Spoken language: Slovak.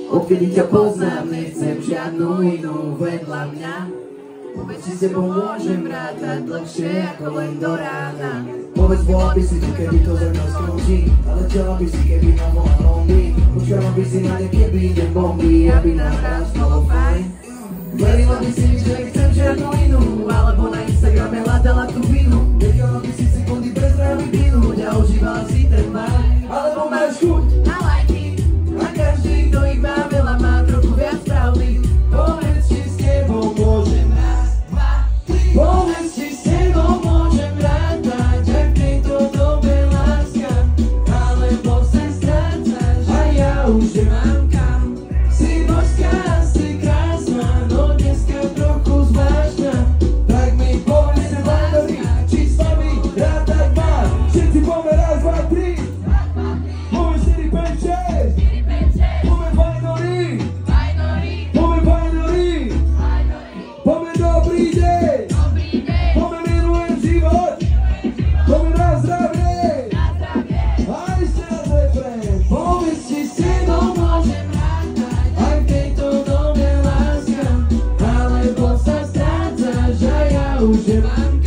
Odkedy ťa poznám, nechcem žiadnu inú vedľa mňa. Povedz, či s tebou môžem rátať dlhšie ako len do rána. Povedz, bola by si tu, keby to ze mnou skončí. Ale čela by si, keby nám bola lomby. Počkala by si na ne, keby idem bomby, aby nám raz bolo fajn. Verila by si mi, že nechcem žiadnu inú, alebo na Instagrame hľadala tú vinu. Nechala by si sekundy bez zdravý vynúť a užívala si ten maj. Alebo máš chuť na lajky a každý, kto ich má veľa, má trochu viac pravdy. Povedz, či s tebou môžem raz, dva, tri. Povedz, či s tebou môžem rátať, ak v tejto dobe láska, alebo sa strácaš a ja už nemám kam. Si božská, si krásna, no dneska trochu zvláštna. Tak mi povedz, Vajnory, či s vami rátať mám. Všetci poďme raz, dva, tri. Poďme 4, 5, 6. Poďme Vajnory. Poďme Vajnory. Poďme dobrý deň. Poďme milujem život. Poďme na zdravie. A ešte raz refrén. Povedz, či s tebou môžem rátať, aj v tejto dobe láska, alebo sa strácaš a ja už nemám